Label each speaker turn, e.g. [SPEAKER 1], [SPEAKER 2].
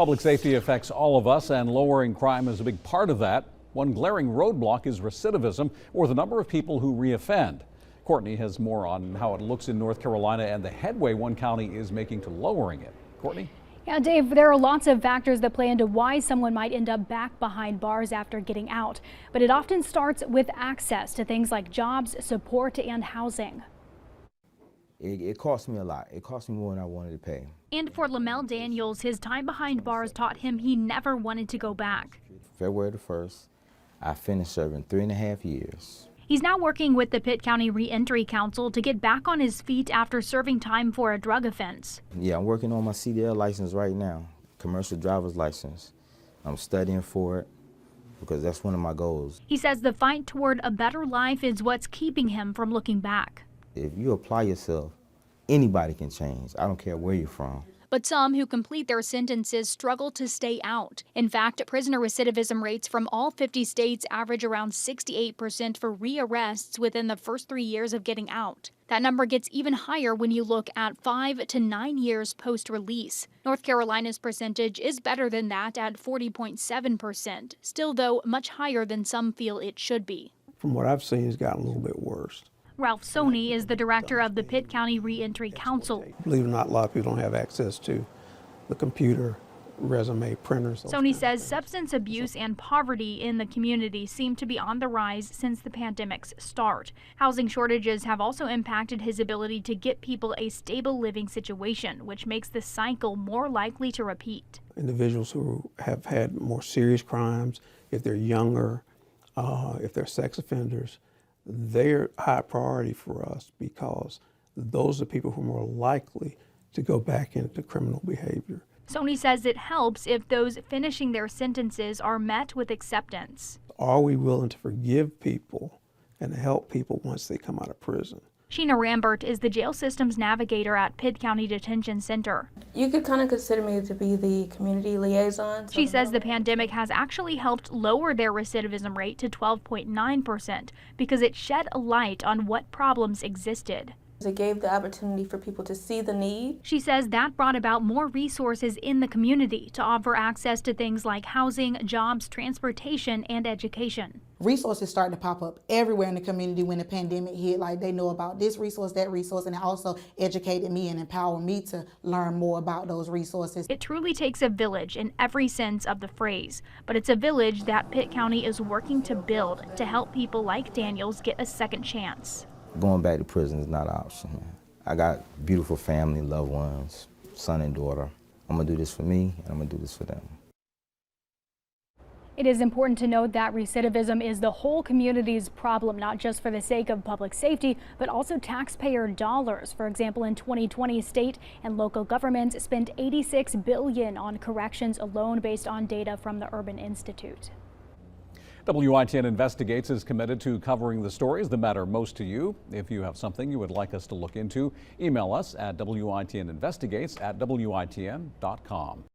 [SPEAKER 1] Public safety affects all of us, and lowering crime is a big part of that. One glaring roadblock is recidivism, or the number of people who reoffend. Courtney has more on how it looks in North Carolina and the headway one county is making to lowering it. Courtney?
[SPEAKER 2] Yeah, Dave, there are lots of factors that play into why someone might end up back behind bars after getting out. But it often starts with access to things like jobs, support, and housing.
[SPEAKER 3] It cost me a lot. It cost me more than I wanted to pay.
[SPEAKER 2] And for Lamel Daniels, his time behind bars taught him he never wanted to go back.
[SPEAKER 3] February the 1st, I finished serving 3.5 years.
[SPEAKER 2] He's now working with the Pitt County Reentry Council to get back on his feet after serving time for a drug offense.
[SPEAKER 3] Yeah, I'm working on my CDL license right now, commercial driver's license. I'm studying for it because that's one of my goals.
[SPEAKER 2] He says the fight toward a better life is what's keeping him from looking back.
[SPEAKER 3] If you apply yourself, anybody can change. I don't care where you're from.
[SPEAKER 2] But some who complete their sentences struggle to stay out. In fact, prisoner recidivism rates from all 50 states average around 68% for rearrests within the first 3 years of getting out. That number gets even higher when you look at 5 to 9 years post-release. North Carolina's percentage is better than that at 40.7%, still though much higher than some feel it should be.
[SPEAKER 4] From what I've seen, it's gotten a little bit worse.
[SPEAKER 2] Ralph Sony is the director of the Pitt County Reentry Council.
[SPEAKER 4] Believe it or not, a lot of people don't have access to the computer, resume, printers.
[SPEAKER 2] Sony says substance abuse and poverty in the community seem to be on the rise since the pandemic's start. Housing shortages have also impacted his ability to get people a stable living situation, which makes the cycle more likely to repeat.
[SPEAKER 4] Individuals who have had more serious crimes, if they're younger, if they're sex offenders, they're high priority for us because those are people who are more likely to go back into criminal behavior.
[SPEAKER 2] Sony says it helps if those finishing their sentences are met with acceptance.
[SPEAKER 4] Are we willing to forgive people and help people once they come out of prison?
[SPEAKER 2] Sheena Rambert is the jail systems navigator at Pitt County Detention Center.
[SPEAKER 5] You could kind of consider me to be the community liaison.
[SPEAKER 2] She says the pandemic has actually helped lower their recidivism rate to 12.9% because it shed a light on what problems existed.
[SPEAKER 5] It gave the opportunity for people to see the need.
[SPEAKER 2] She says that brought about more resources in the community to offer access to things like housing, jobs, transportation, and education.
[SPEAKER 6] Resources started to pop up everywhere in the community when the pandemic hit. Like they know about this resource, that resource, and it also educated me and empowered me to learn more about those resources.
[SPEAKER 2] It truly takes a village in every sense of the phrase, but it's a village that Pitt County is working to build to help people like Daniels get a second chance.
[SPEAKER 3] Going back to prison is not an option, man. I got beautiful family, loved ones, son and daughter. I'm gonna do this for me, and I'm gonna do this for them.
[SPEAKER 2] It is important to note that recidivism is the whole community's problem, not just for the sake of public safety, but also taxpayer dollars. For example, in 2020, state and local governments spent $86 billion on corrections alone based on data from the Urban Institute.
[SPEAKER 1] WITN Investigates is committed to covering the stories that matter most to you. If you have something you would like us to look into, email us at WITNinvestigates@WITN.com.